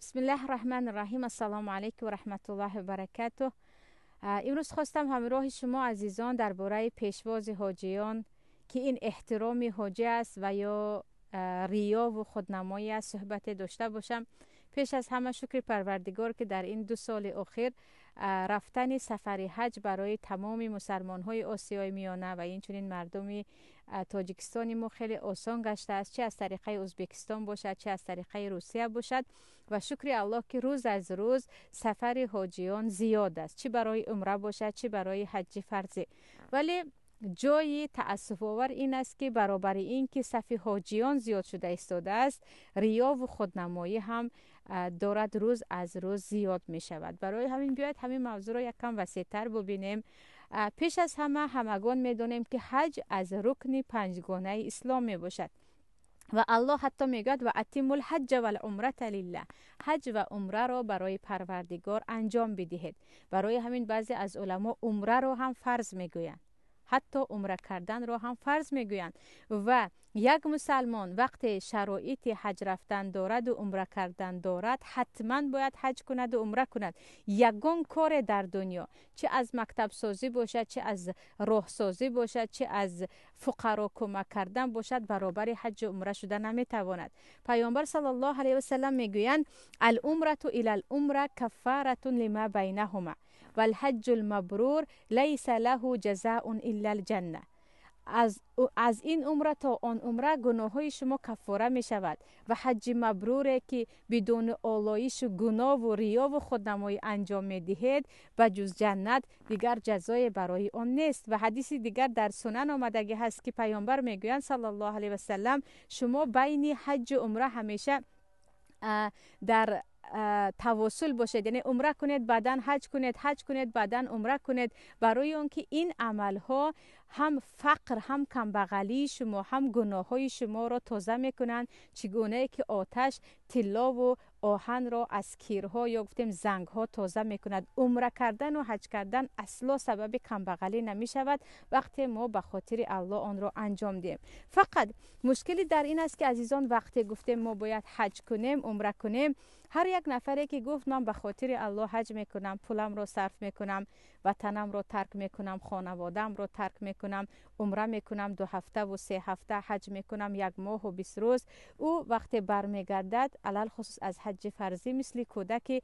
بسم الله الرحمن الرحیم. السلام علیکم و رحمت الله و برکاته. امروز خواستم همراه شما عزیزان درباره پیشواز حاجیان که این احترام حاجی است و یا ریا و خودنمایی است صحبت داشته باشم. پیش از همه شکر پروردگار که در این 2 سال اخیر رفتن سفر حج برای تمام مسلمان های آسیای میانه و این چنین مردم تاجیکستان ما خیلی آسان گشته است، چه از طریق ازبکستان باشد چه از طریق روسیه باشد و شکر الله که روز از روز سفر حاجیان زیاد است، چه برای عمره باشد چه برای حج فرضی. ولی جای تأسف آور این است که برابر این که صف حاجیان زیاد شده ایستاده است، ریا و خودنمایی هم دارد روز از روز زیاد می شود. برای همین بیاید همین موضوع را یک کم وسیع‌تر ببینیم. پیش از همگان می دانیم که حج از رکن 5 گانه اسلام می باشد و الله حتی میگوید و اتم الحج و العمره لله، حج و عمره را برای پروردگار انجام بدهید. برای همین بعضی از علما عمره را هم فرض میگویند، حتی عمره کردن را هم فرض میگویند و یک مسلمان وقتی شرایط حج رفتن دارد و عمره کردن دارد حتما باید حج کند و عمره کند. یگان کار در دنیا، چه از مکتب سازی باشد چه از راه سازی باشد چه از فقرا کمک کردن باشد، برابر حج و عمره شده نمیتواند. پیامبر صلی الله علیه و سلم میگویند العمره الی العمره کفاره لما بینهما و الحج المبرور لیس له جزاء الا الجنه. از این عمره تا آن عمره گناههای شما کفاره می شود و حج مبروره که بدون آلایش و گناه و ریا و خودنمایی انجام می دهید به جز جنت دیگر جزای برای آن نیست. و حدیث دیگر در سنن آمدگی هست که پیامبر می گویند صلی الله علیه و سلم شما بین حج و عمره همیشه در تواصل باشد، یعنی عمره کنید بعدن حج کنید، حج کنید بعدن عمره کنید، برای اون که این عمل ها هم فقر هم کمبغلی شما هم گناه های شما را تازه میکنند، چگونه که آتش طلا و آهن را از کیرها یا گفتیم زنگ ها تازه میکند. عمره کردن و حج کردن اصلا سبب کمبغلی نمی شود وقتی ما به خاطر الله آن را انجام دهیم. فقط مشکلی در این است که عزیزان وقتی گفتیم ما باید حج کنیم عمره کنیم، هر یک نفری که گفت من به خاطر الله حج میکنم، پولم رو صرف میکنم، وطنم رو ترک میکنم، خانوادم رو ترک میکنم، عمره میکنم 2 هفته و 3 هفته حج میکنم 1 ماه و 20 روز، او وقتی برمیگردد علل خصوص از حج فرضی مثل کودک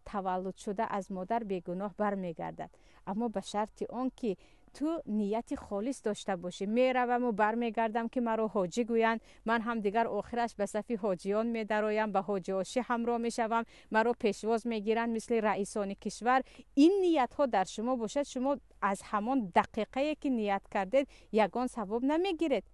تولد شده از مادر بیگناه برمیگردد، اما به شرط آن که تو نیت خالص داشته باشی. میروم و برمیگردم که مرا حاجی گویند، من هم دیگر آخرش به صف حاجیان میدرایم، به حاجی هاشی همراه میشوم، مرا پیشواز میگیرند مثل رئیسان کشور. این نیت ها در شما باشد، شما از همان دقیقه که نیت کردید یگان ثواب نمیگیرید.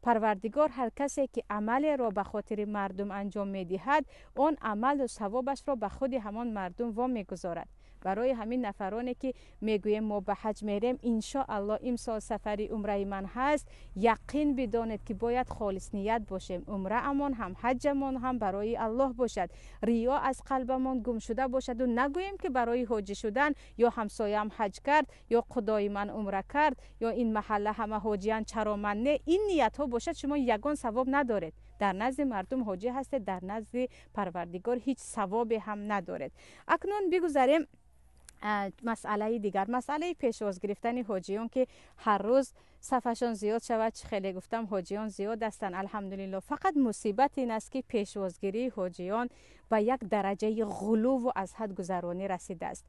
پروردگار هر کسی که عمل را به خاطر مردم انجام میدهد آن عمل و ثوابش را به خود همان مردم وا میگذارد. برای همین نفرانی که میگویم ما به حج میریم ان شاء الله امسال سفری عمره من هست، یقین بدانید که باید خالص نیت باشیم، عمره امان هم حجمون هم برای الله باشد، ریا از قلبمون گم شده باشد و نگوییم که برای حاجی شدن یا همسایم حج کرد یا خدای من عمره کرد یا این محله همه حاجیان چرا من نه. این نیت ها باشد شما یگان ثواب ندارید، در نزد مردم حاجی هستید، در نزد پروردگار هیچ ثوابی هم ندارید. اکنون بگذاریم مسئله دیگر، مسئله پیشواز گرفتن حاجیان که هر روز صفشان زیاد شود. خیلی گفتم حاجیان زیاد هستند الحمدلله، فقط مصیبت این است که پیشوازگیری حاجیان به یک درجه غلو و از حد گذرانی رسیده است.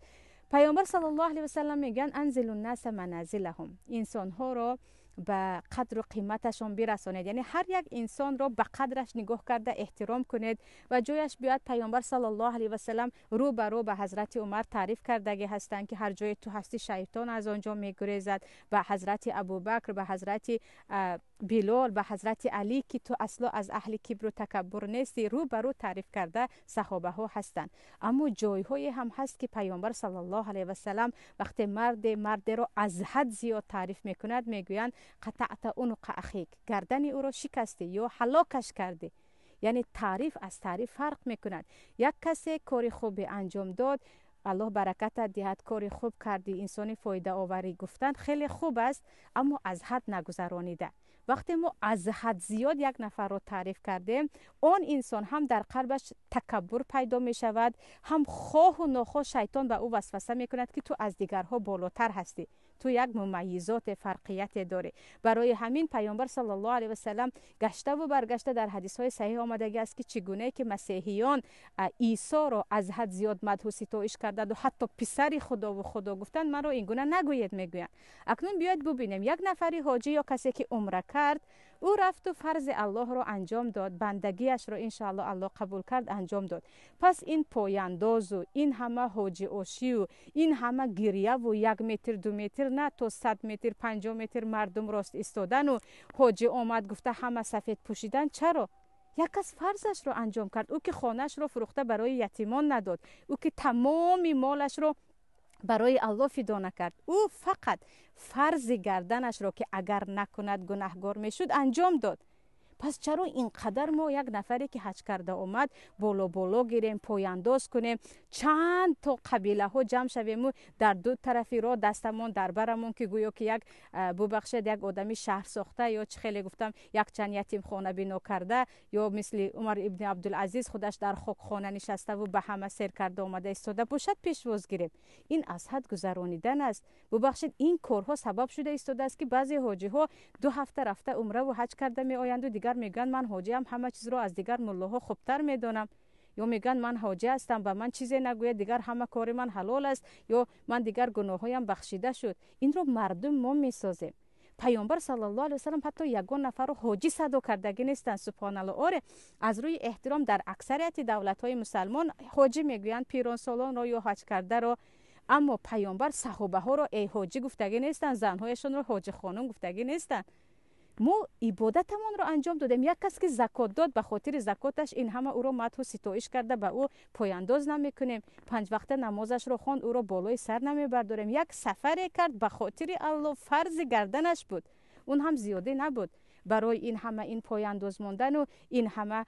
پیامبر صلی الله علیه و سلم میگن انزل الناس منازلهم، انسان ها را به قدر و قیمتشان برسانید، یعنی هر یک انسان را به قدرش نگاه کرده احترام کنید و جایش بیاد. پیامبر صلی الله علیه و سلم رو به رو به حضرت عمر تعریف کردگی هستند که هر جای تو هستی شیطان از آنجا میگریزد، به حضرت ابوبکر، به حضرت بلال، به حضرت علی که تو اصلا از اهل کبر و تکبر نیستی، رو به رو تعریف کرده صحابه ها هستند. اما جایهای هم هست که پیامبر صلی الله علیه و سلم وقتی مرد را از حد زیاد تعریف میکند میگویند قطعت عنق اخیک، گردن او را شکستی یا هلاکش کردی. یعنی تعریف از تعریف فرق میکند. یک کسی کاری خوب انجام داد، الله برکت دهد، کاری خوب کردی، انسانی فایده آوری گفتن خیلی خوب است، اما از حد نگذرانیده. وقتی ما از حد زیاد یک نفر رو تعریف کردیم، اون انسان هم در قلبش تکبر پیدا می شود، هم خواه و ناخواه شیطان به او وسوسه می کند که تو از دیگرها بالاتر هستی، تو یک ممیزات فرقیت داری. برای همین پیامبر صلی الله علیه و سلم گشته و برگشته در حدیث های صحیح آمدگی است که چگونه که مسیحیان عیسی را از حد زیاد مدح و ستایش کردند و حتی پسر خدا و خدا گفتند، من را این گونه نگویید میگویند. اکنون بیاید ببینیم یک نفری حاجی یا کسی که عمره کرد، او رفت و فرض الله را انجام داد، بندگیش را انشاءالله الله قبول کرد انجام داد. پس این پایانداز و این همه حاجی آشی و این همه گریه و 1 متر 2 متر نه تا 100 متر 50 متر مردم راست ایستادن و حاجی آمد گفته همه سفید پوشیدن، چرا؟ یک کس فرضش را انجام کرد. او که خانهش را فروخته برای یتیمان نداد، او که تمام مالش را برای الله فدا نکرد، او فقط فرض گردنش را که اگر نکند گناهگار میشد انجام داد. پس چرا اینقدر ما یک نفری که حج کرده اومد بالا گیریم، پایانداز کنیم، چند تا قبیله ها جمع شویم و در دو طرفی را دستمون در برمون که گویا که یک ببخشید یک آدمی شهر ساخته یا چه خیلی گفتم یک چند یتیم خانه بنا کرده، یا مثل عمر ابن عبدالعزیز خودش در خاک خانه نشسته و به همه سیر کرده اومده ایستاده باشد پیشواز گیریم. این از حد گذرانیدن است. ببخشید این کارها سبب شده ایستاده است که بعضی حاجی ها 2 هفته رفته عمره و حج کرده می آیند و دیگر میگن من حاجی ام، همه چیز رو از دیگر ملاها خوبتر میدونم، یا میگن من حاجی هستم به من چیزی نگوید، دیگر همه کار من حلال است، یا من دیگر گناهایم بخشیده شد. این رو مردم ما میسازیم. پیامبر صلی الله علیه و سلم حتی یگان نفر رو حاجی صدا کردگی نیستن. سبحان الله. آره از روی احترام در اکثریت دولت های مسلمان حاجی میگویند پیران سالان رو یا حج کرده رو، اما پیامبر صحابه ها رو ای حاجی گفتگی نیستن، زنهایشون رو حاجی خانم گفتگی نیستن. ما عبادتمون رو انجام دادیم. یک کس که زکات داد به خاطر زکاتش این همه او رو مدح و ستایش کرده به او پایانداز نمیکنیم، 5 وقته نمازش رو خواند او رو بالای سر نمیبرداریم. یک سفری کرد به خاطر الله، فرض گردنش بود، اون هم زیاده نبود. برای این همه این پایانداز موندن و این همه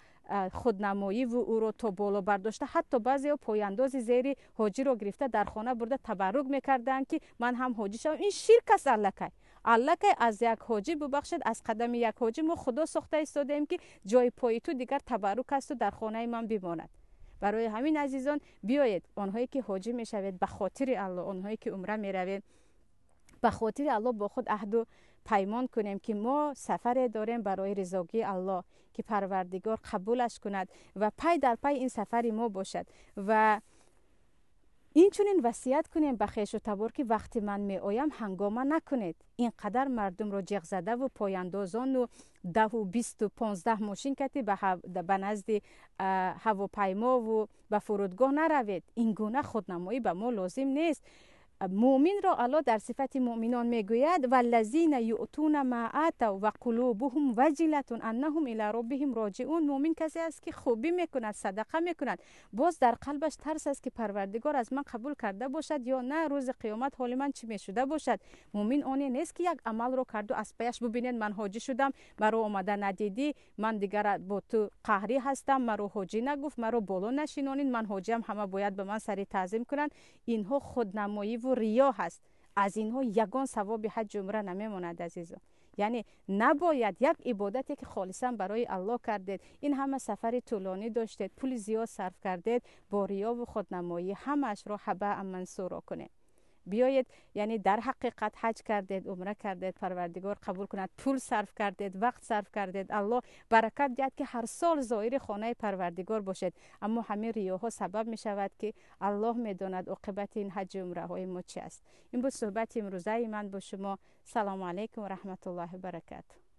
خودنمایی و او رو تا بالا برداشته، حتی بعضی پایانداز زیر حاجی رو گرفته در خانه برده تبرک میکردن که من هم حاجی شوم. این شرک است. الکه از یک حاجی ببخشید از قدم یک حاجی ما خدا ساخته ایستادیم که جای پای تو دیگر تبرک است و در خانه من بماند. برای همین عزیزان بیایید آنهایی که حاجی میشوید به خاطر الله، آنهایی که عمره میروید به خاطر الله با خود عهد و پیمان کنیم که ما سفر داریم برای رضایت الله که پروردگار قبولش کند و پای در پای این سفر ما باشد. و این چونین وصیت کنیم به خویش و تبار که وقتی من می آیم هنگامه نکنید. اینقدر مردم رو جیغ زده و پایاندازان و 10 و 20 و 15 ماشین کتی به نزد هواپیما و به فرودگاه نروید. این گونه خودنمایی به ما لازم نیست. مؤمن را الله در صفت مؤمنان میگوید والذین یؤتون ما آتوا و قلوبهم وجلة انهم الی ربهم راجعون. مؤمن کسی است که خوبی میکند، صدقه میکند، باز در قلبش ترس است که پروردگار از من قبول کرده باشد یا نه روز قیامت حال من چی میشده باشد. مؤمن آنی نیست که یک عمل رو کرد و از پیش ببینید من حاجی شدم، مرا اومده ندیدی، من دیگر با تو قهری هستم، مرا حاجی نگفت، مرا بالا نشینانید، من حاجی ام، همه باید به من سری تعظیم کنند. اینها خودنمایی و ریا هست. از اینها یگان ثواب حج عمره نمیماند عزیزان. یعنی نباید یک عبادتی که خالصا برای الله کردید، این همه سفر طولانی داشتید، پول زیاد صرف کردید، با ریا و خودنمایی همش رو هباء منثورا کنید. بیایید یعنی در حقیقت حج کردید، عمره کردید، پروردگار قبول کند، پول صرف کردید، وقت صرف کردید، الله برکت دهد که هر سال زائر خانه پروردگار باشید. اما همین ریاها سبب می شود که الله می داند عاقبت این حج عمره های ما چی است. این بود صحبت امروزه من با شما. سلام علیکم و رحمت الله و برکاته.